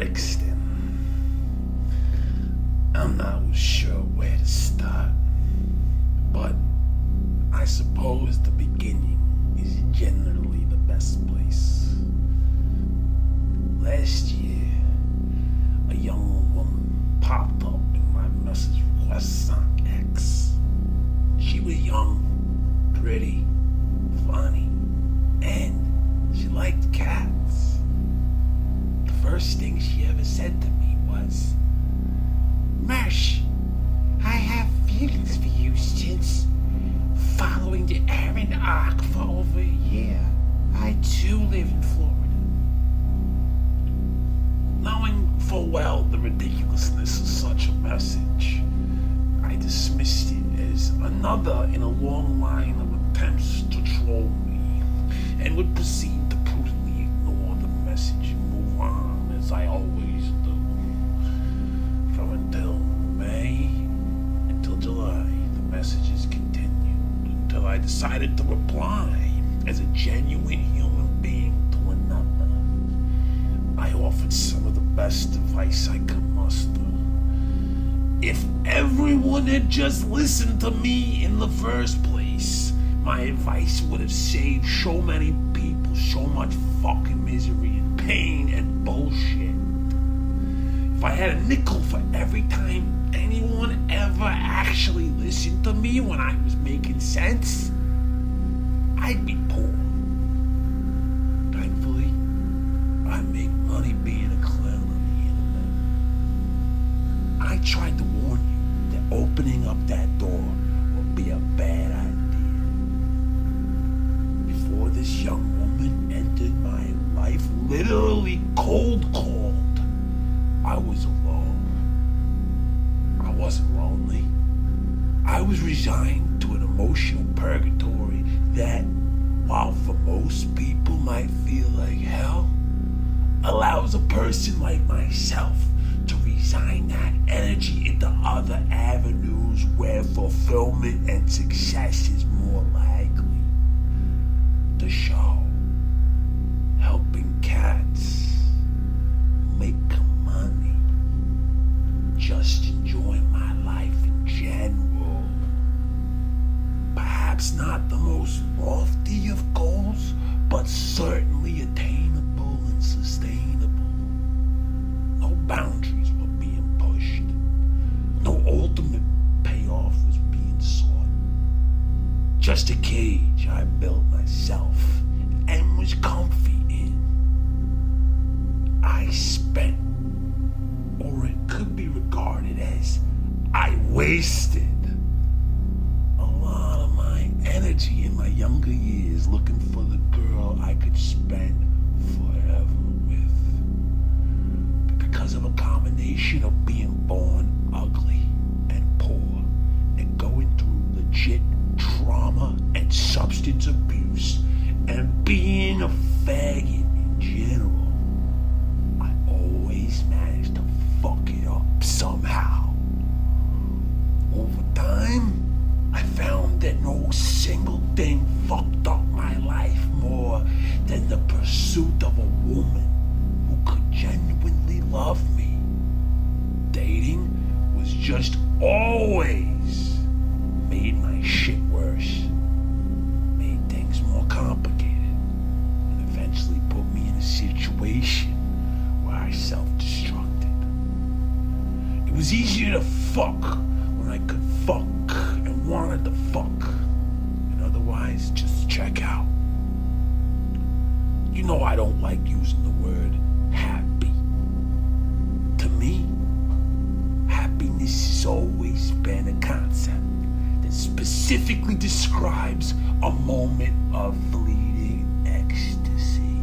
Brixton. I'm not sure where to start, but I suppose the beginning is generally the best place. Last year, a young woman popped up in my message requests on X. She was young, pretty, funny, and she liked cats. The first thing she ever said to me was, "Mersh, I have feelings for you since following the Aaron arc for over a year. I too live in Florida." Knowing full well the ridiculousness of such a message, I dismissed it as another in a long line of attempts to troll me, and would proceed to prudently ignore the message and move on as I always do. From until May until July, the messages continued until I decided to reply as a genuine human being to another. I offered some of the best advice I could muster. If everyone had just listened to me in the first place, my advice would have saved so many people so much fucking misery and pain and bullshit. If I had a nickel for every time anyone ever actually listened to me when I was making sense, I'd be poor. Thankfully, I make money being a clown on the internet. I tried to warn you that opening up that door would be a bad idea. Before this young woman entered my life, literally cold called, I was alone. I wasn't lonely. I was resigned to an emotional purgatory that, while for most people might feel like hell, allows a person like myself to resign that energy into other avenues where fulfillment and success is more likely. The show, helping cats make money, just enjoying my life in general. Perhaps not the most lofty of goals, but certainly attainable and sustainable. No boundaries were being pushed. No ultimate payoff was being sought. Just a cage I built myself and was comfy in. I spent, or it could be regarded as I wasted, a lot of my energy in my younger years looking for the girl I could spend forever with. But because of a combination of being born ugly and poor and going through legit trauma and substance abuse and being a faggot in general, I always managed to fuck it up somehow. Over time, I found that no single thing fucked up my life more than the pursuit of a woman who could genuinely love me. Dating was just always made my shit worse, made things more complicated, and eventually put me in a situation where I self-destructed. It was easier to fuck when I could fuck and wanted to fuck, and otherwise just check out. You know I don't like using the word happy. To me, happiness has always been a concept that specifically describes a moment of fleeting ecstasy.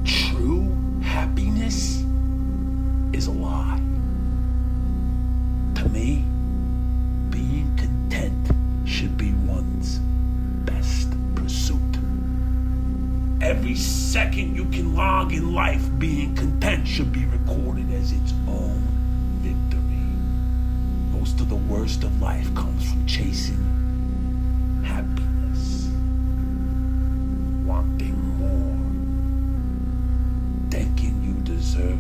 True happiness is a lie. To me, being content should be one's best pursuit. Every second you can log in life being content should be recorded as its own victory. Most of the worst of life comes from chasing happiness, wanting more, thinking you deserve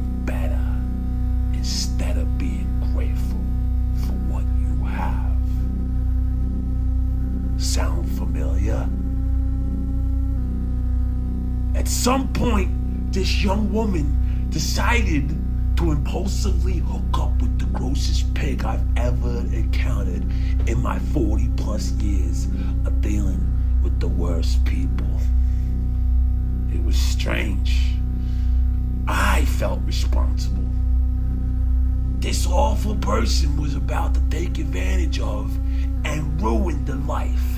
this young woman decided to impulsively hook up with the grossest pig I've ever encountered in my 40 plus years of dealing with the worst people. It was strange. I felt responsible. This awful person was about to take advantage of and ruin the life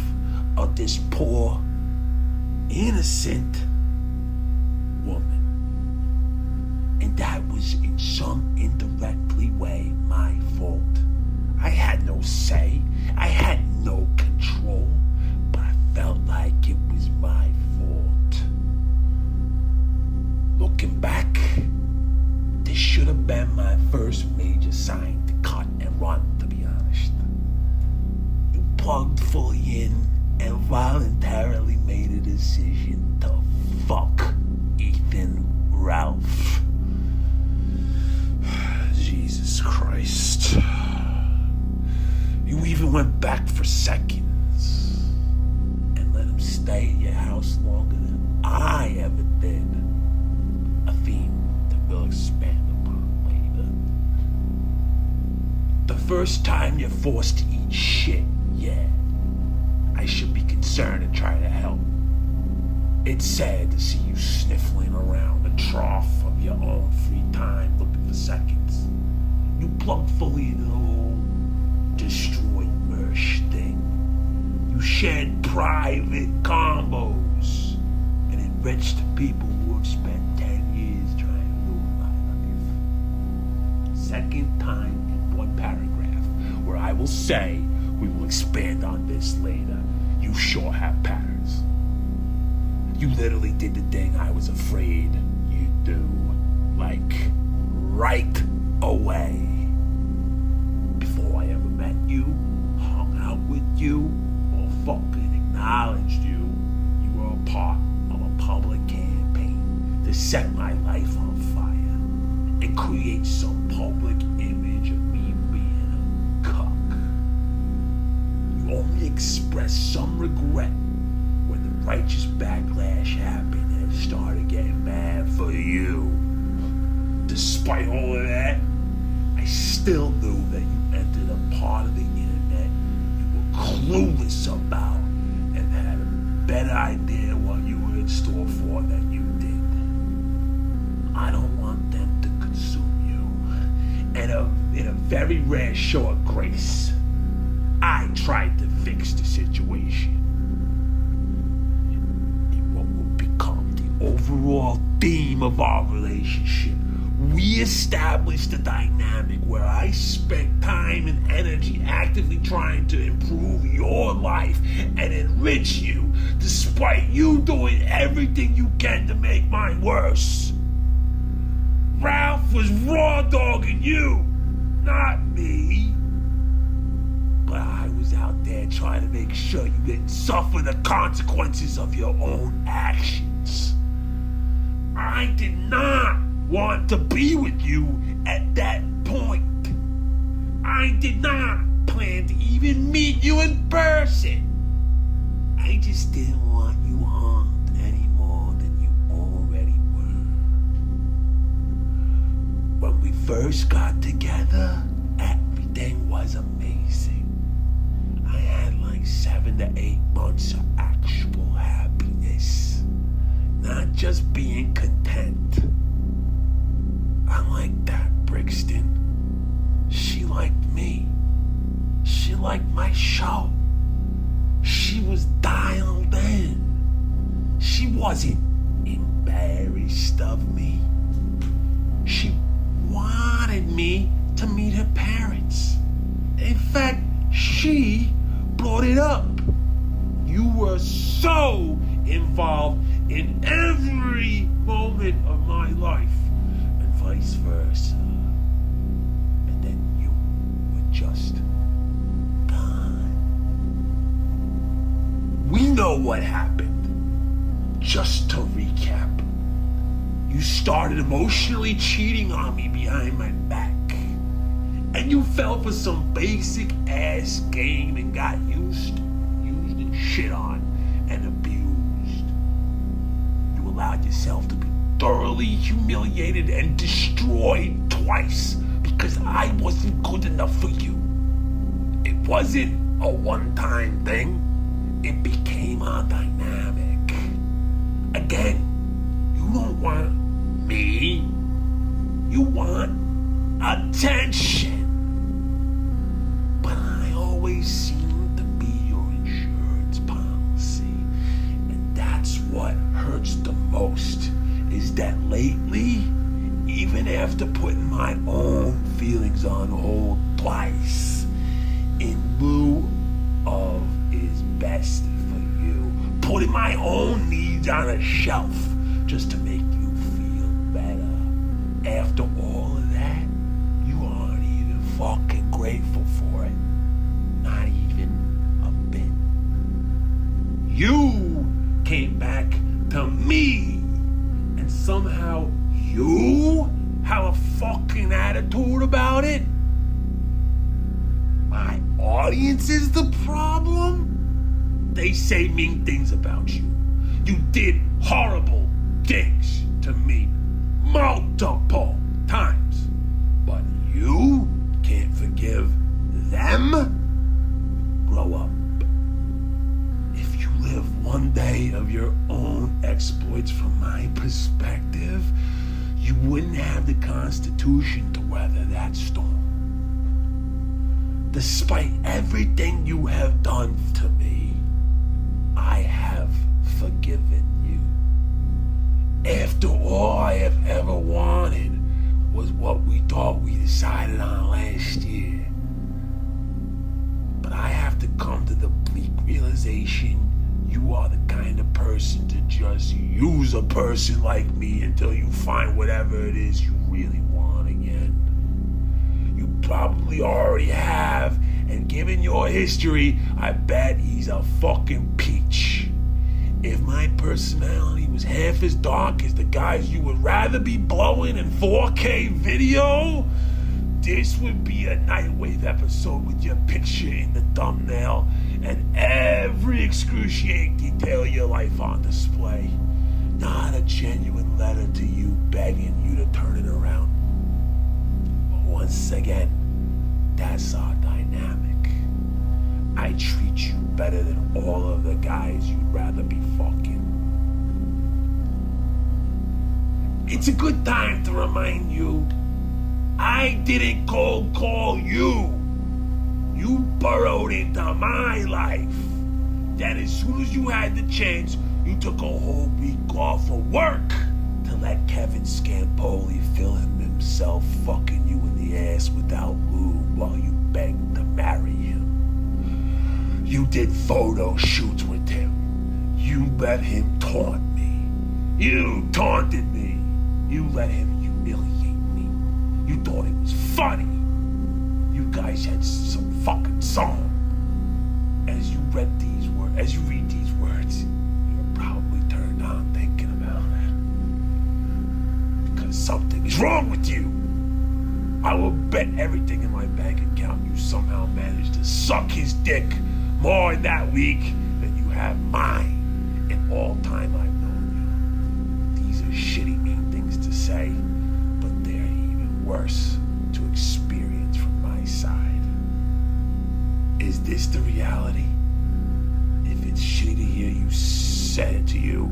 of this poor, innocent woman. And that was in some indirectly way my fault. I had no say, I had no control, but I felt like it was my fault. Looking back, this should have been my first major sign to cut and run, to be honest. You plugged fully in and voluntarily made a decision to fuck Ethan Ralph. Jesus Christ. You even went back for seconds and let him stay at your house longer than I ever did. A theme that we'll expand upon later. The first time you're forced to eat shit, yeah, I should be concerned and try to help. It's sad to see you sniffling around the trough of your own free time looking for seconds. You plugged fully into the whole destroyed mersh thing. You shared private combos and enriched people who have spent 10 years trying to ruin my life. Second time in one paragraph where I will say we will expand on this later. You sure have patterns. You literally did the thing I was afraid you'd do. Like, right away. Before I ever met you, hung out with you, or fucking acknowledged you, you were a part of a public campaign to set my life on fire and create some public image of me being a cuck. You only expressed some regret when the righteous backlash happened and started getting mad for you. Despite all of that, I still knew that you entered a part of the internet you were clueless about and had a better idea what you were in store for than you did. I don't want them to consume you. And in a very rare show of grace, I tried to fix the situation. In what would become the overall theme of our relationship, we established a dynamic where I spent time and energy actively trying to improve your life and enrich you, despite you doing everything you can to make mine worse. Ralph was raw dogging you, not me. But I was out there trying to make sure you didn't suffer the consequences of your own actions. I did not want to be with you at that point. I did not plan to even meet you in person. I just didn't want you harmed any more than you already were. When we first got together, everything was amazing. I had like 7 to 8 months of actual happiness, not just being content. I liked that, Brixton. She liked me. She liked my show. She was dialed in. She wasn't embarrassed of me. She wanted me to meet her parents. In fact, she brought it up. You were so involved in every moment of my life. Vice versa. And then you were just gone. We know what happened. Just to recap, you started emotionally cheating on me behind my back. And you fell for some basic ass game and got used and shit on and abused. You allowed yourself to be thoroughly literally humiliated and destroyed twice because I wasn't good enough for you. It wasn't a one-time thing. It became a dynamic. Again, you don't want me. You want attention. But I always seem to be your insurance policy. And that's what hurts the most, is that lately, even after putting my own feelings on hold twice, in lieu of is best for you, putting my own needs on a shelf just to make you feel better. After all of that, you aren't even fucking grateful for it. Not even a bit. You came back to me, and somehow you have a fucking attitude about it? My audience is the problem? They say mean things about you. You did horrible things to me multiple times. But you can't forgive them? Grow up. If you live one day of your own exploits from my perspective, you wouldn't have the constitution to weather that storm. Despite everything you have done to me, I have forgiven you. After all I have ever wanted was what we thought we decided on last year. But I have to come to the bleak realization you are the kind of person to just use a person like me until you find whatever it is you really want again. You probably already have, and given your history, I bet he's a fucking peach. If my personality was half as dark as the guys you would rather be blowing in 4K video, this would be a Nightwave episode with your picture in the thumbnail and every excruciating detail of your life on display. Not a genuine letter to you begging you to turn it around. But once again, that's our dynamic. I treat you better than all of the guys you'd rather be fucking. It's a good time to remind you, I didn't cold call you. You burrowed into my life. Then as soon as you had the chance, you took a whole week off of work to let Kevin Scampoli film himself fucking you in the ass without lube while you begged to marry him. You did photo shoots with him. You let him taunt me. You taunted me. You let him humiliate me. You thought it was funny. You guys had some fucking song. As you read these words, you're probably turned on thinking about it. Because something is wrong with you. I will bet everything in my bank account you somehow managed to suck his dick more in that week than you have mine in all time I've known you. These are shitty, mean things to say, but they're even worse to experience from my side. Is this the reality? If it's shitty to hear you said it to you,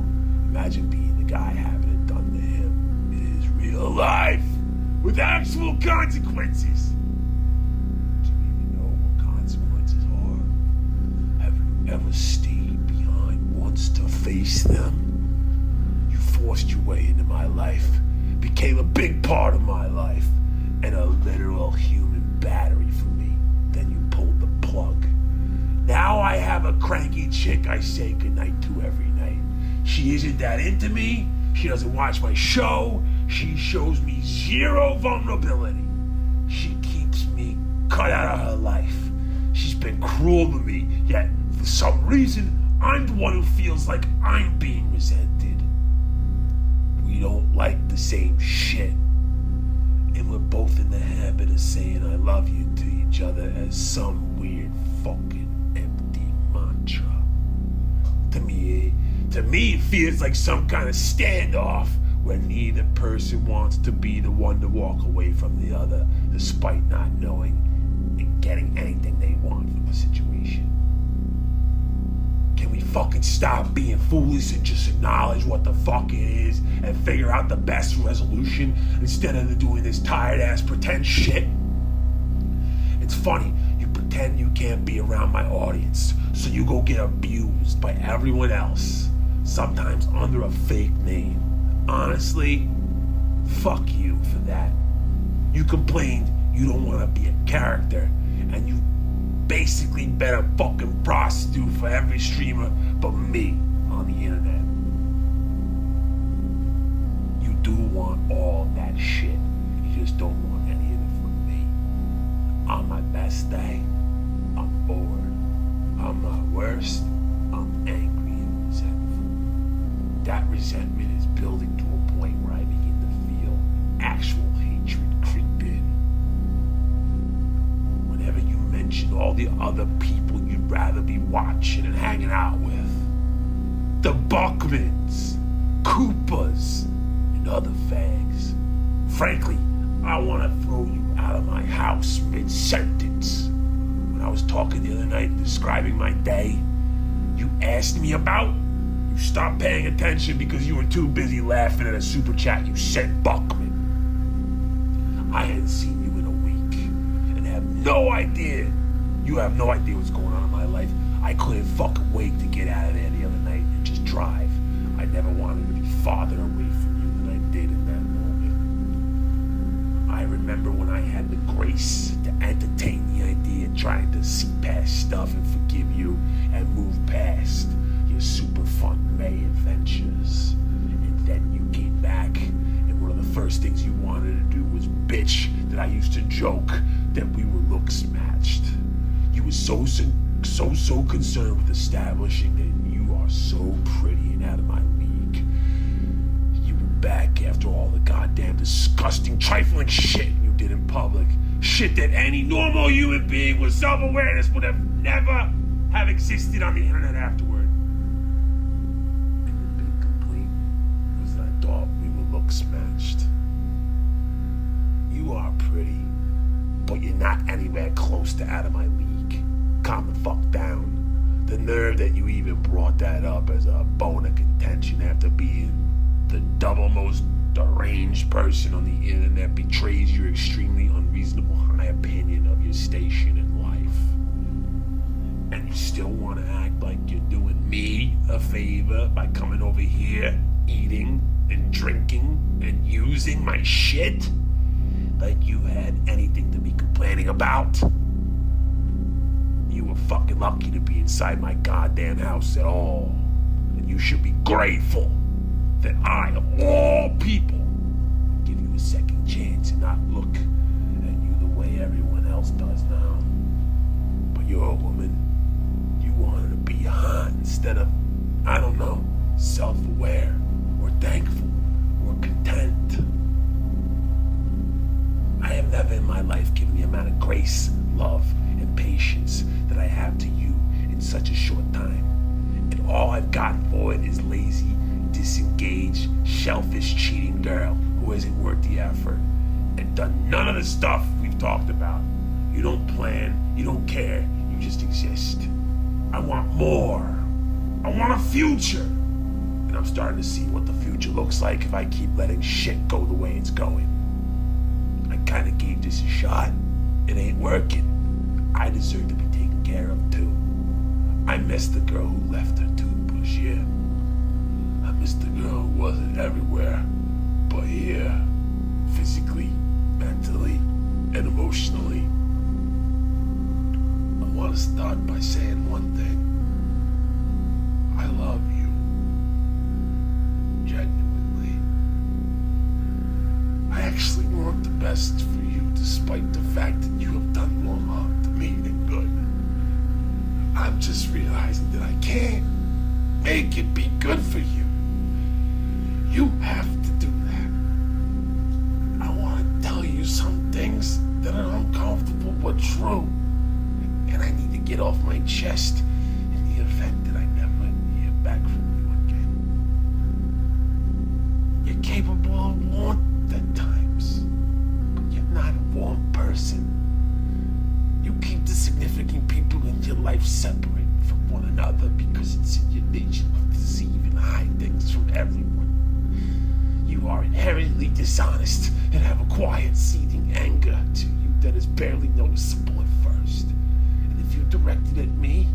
imagine being the guy having it done to him. It is real life with actual consequences. Do you even know what consequences are? Have you ever stayed behind once to face them? You forced your way into my life, became a big part of my life, and a literal human battery for me. Then you pulled the plug. Now I have a cranky chick I say goodnight to every night. She isn't that into me. She doesn't watch my show. She shows me zero vulnerability. She keeps me cut out of her life. She's been cruel to me, yet for some reason, I'm the one who feels like I'm being resented. We don't like the same shit. And we're both in the habit of saying I love you to each other as some weird fucking empty mantra. To me, it feels like some kind of standoff where neither person wants to be the one to walk away from the other, despite not knowing and getting anything they want from the situation. Can we fucking stop being foolish and just acknowledge what the fuck it is and figure out the best resolution instead of doing this tired ass pretend shit? It's funny, you pretend you can't be around my audience, so you go get abused by everyone else, sometimes under a fake name. Honestly, fuck you for that. You complained you don't want to be a character, and you basically been a fucking prostitute for every streamer but me on the internet. You do want all that shit, you just don't want any of it from me. On my best day, I'm bored. On my worst, I'm angry and resentful. That resentment is building to a point where I begin to feel actual hatred creep in. Whenever you mention all the other people you'd rather be watching and hanging out with, the Buckmans, Koopas, and other fags, frankly, I want to throw you out of my house mid-sentence. When I was talking the other night describing my day, you asked me about, you stopped paying attention because you were too busy laughing at a super chat you sent Buckman. I hadn't seen you in a week and have no idea. You have no idea what's going on in my life. I couldn't fucking wait to get out of there the other night and just drive. I never wanted to be farther away from you than I did in that moment. I remember when I had the grace to entertain the idea of trying to see past stuff and forgive you and move past your super fun May adventures. And then you came back, and one of the first things you wanted to do was bitch that I used to joke that we were looks matched. You were so concerned with establishing that you are so pretty and out of my league. You were back after all the goddamn disgusting, trifling shit you did in public. Shit that any normal human being with self-awareness would have never have existed on the internet afterward. And the big complaint was that I thought we were looks matched. You are pretty, but you're not anywhere close to out of my league. Calm the fuck down. The nerve that you even brought that up as a bone of contention after being the double most deranged person on the internet betrays your extremely unreasonable high opinion of your station in life. And you still want to act like you're doing me a favor by coming over here, eating and drinking and using my shit? Like you had anything to be complaining about? You were fucking lucky to be inside my goddamn house at all. And you should be grateful that I, of all people, give you a second chance and not look at you the way everyone else does now. But you're a woman. You wanted to be hot instead of, I don't know, self-aware or thankful or content. I have never in my life given the amount of grace, love, and patience that I have to you in such a short time. And all I've gotten for it is lazy, disengaged, shellfish, cheating girl who isn't worth the effort and done none of the stuff we've talked about. You don't plan, you don't care, you just exist. I want more. I want a future. And I'm starting to see what the future looks like if I keep letting shit go the way it's going. I kinda gave this a shot. It ain't working. I deserve to be taken care of too. I miss the girl who left her toothbrush here. I miss the girl who wasn't everywhere but here, physically, mentally, and emotionally. I want to start by saying one thing. I love you. Genuinely. I actually want the best for you despite the fact that you have done more harm to me than good. I'm just realizing that I can't make it be good for you. You have to do that. I want to tell you some things that are uncomfortable but true. And I need to get off my chest in the event that I never hear back from you again. You can't capable of warmth at times, but you're not a warm person. You keep the significant people in your life separate from one another because it's in your nature to deceive and hide things from everyone. You are inherently dishonest and have a quiet, seething anger to you that is barely noticeable at first. And if you direct it at me,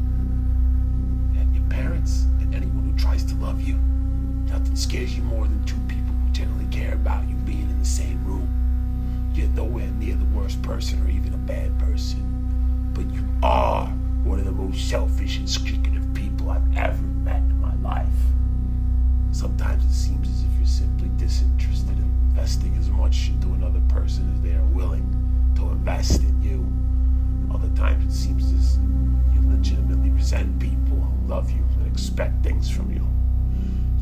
at your parents, at anyone who tries to love you, nothing scares you more than two people who generally care about you being in the same room. You're nowhere near the worst person or even a bad person. But you are one of the most selfish and secretive people I've ever met in my life. Sometimes it seems as if you're simply disinterested in investing as much into another person as they are willing to invest in you. Other times it seems as you legitimately resent people who love you and expect things from you.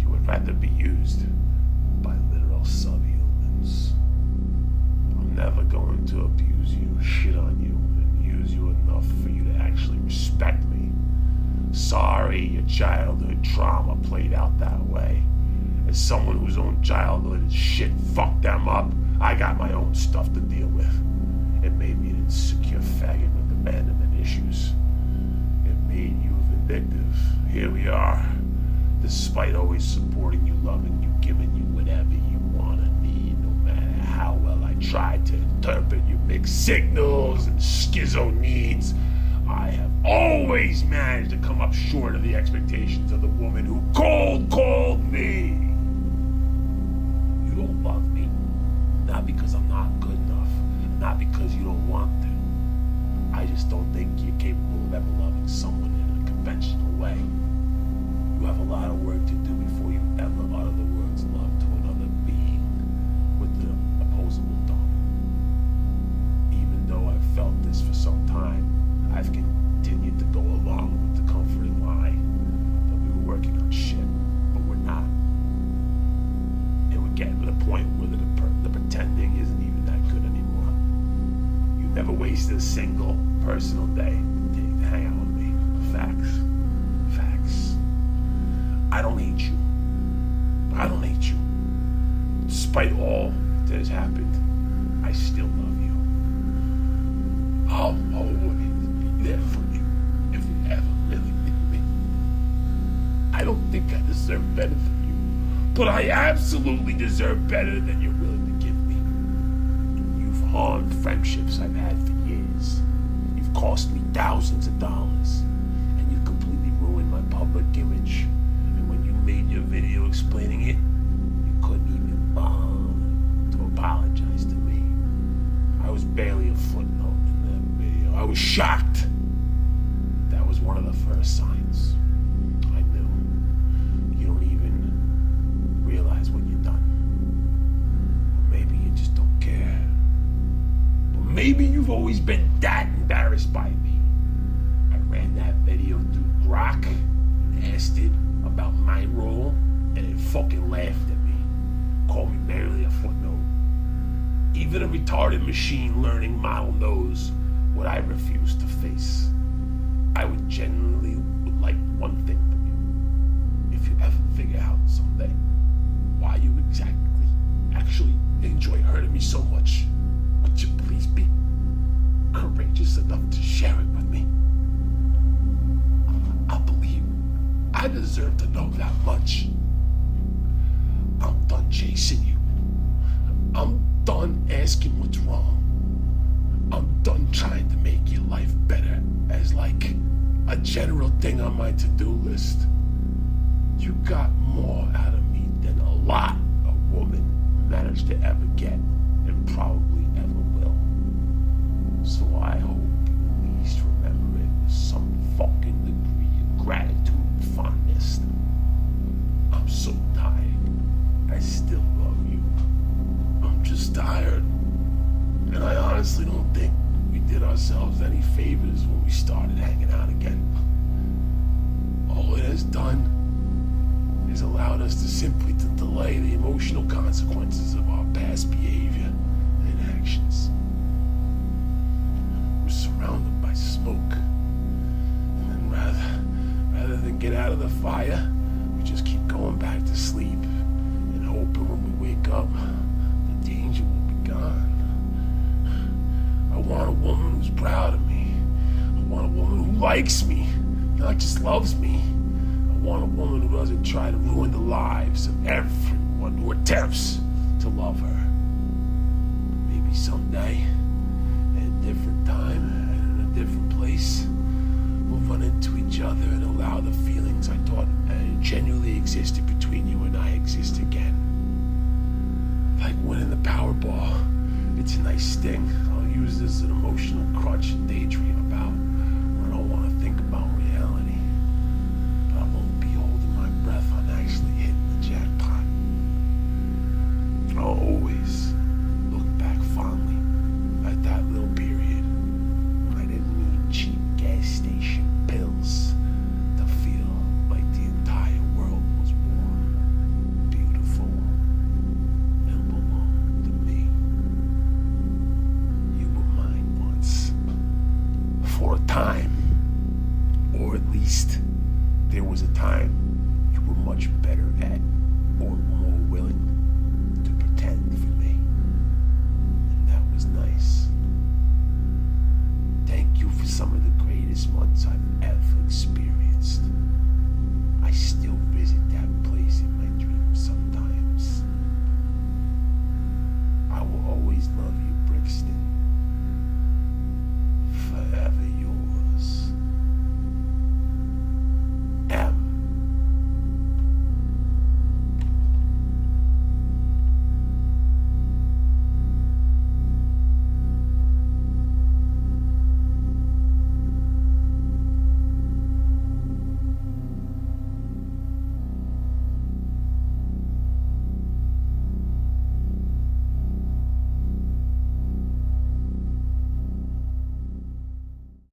You would rather be used by literal subhumans. I'm never going to abuse you, shit on you, use you enough for you to actually respect me. Sorry your childhood trauma played out that way. As someone whose own childhood and shit fucked them up, I got my own stuff to deal with. It made me an insecure faggot with abandonment issues. It made you vindictive. Here we are. Despite always supporting you, loving you, giving you whatever you want to need, no matter how well I tried to interpret your mixed signals and schizo needs, I have always managed to come up short of the expectations of the woman who cold called me. You don't love me, not because I'm not good enough, not because you don't want to. I just don't think you're capable of ever loving someone in a conventional way. You have a lot of work to do before you ever utter the words love to another being with the opposable thumb. Even though I've felt this for some time, I've continued to go along with the comforting lie that we were working on shit, but we're not. And we're getting to the point where the pretending isn't even that good anymore. You never wasted a single personal day to hang out with me. Facts. I don't hate you. I don't hate you. Despite all that has happened, I still love you. I'll always be there for you if you ever really need me. I don't think I deserve better than you, but I absolutely deserve better than you're willing to give me. You've harmed friendships I've had for years. You've cost me thousands of dollars, and you've completely ruined my public image. Made your video explaining it, you couldn't even bother to apologize to me. I was barely a footnote in that video. I was shocked. That was one of the first signs. I knew. You don't even realize what you've done. Or maybe you just don't care. Or maybe you've always been that embarrassed by me. I ran that video through Grok and asked it about my role, and it fucking laughed at me. Called me barely a footnote. Even a retarded machine learning model knows what I refuse to face. I would genuinely like one thing from you. If you ever figure out someday why you actually enjoy hurting me so much, would you please be courageous enough to share it with me? I believe I deserve to know that much. I'm done chasing you. I'm done asking what's wrong. I'm done trying to make your life better as like a general thing on my to-do list. You got more out of me than a lot a woman managed to ever get and probably ever will. So I hope you at least remember it with some fucking degree of gratitude. Fondness. I'm so tired. I still love you. I'm just tired. And I honestly don't think we did ourselves any favors when we started hanging out again. All it has done is allowed us to simply delay the emotional consequences of our past behavior and actions. We're surrounded by smoke. And then rather than get out of the fire, we just keep going back to sleep and hoping when we wake likes me, not just loves me. I want a woman who doesn't try to ruin the lives of everyone who attempts to love her. Maybe someday, at a different time and in a different place, we'll run into each other and allow the feelings I thought genuinely existed between you and I exist again. Like winning the Powerball. It's a nice sting. I'll use this as an emotional crutch and daydream about when I don't want to think about reality. But I won't be holding my breath on actually hitting the jackpot. I'll always look back fondly at that little period when I didn't need cheap gas station pills to feel like the entire world was warm, beautiful, and belonged to me. You were mine once. For a time. Or at least there was a time you were much better at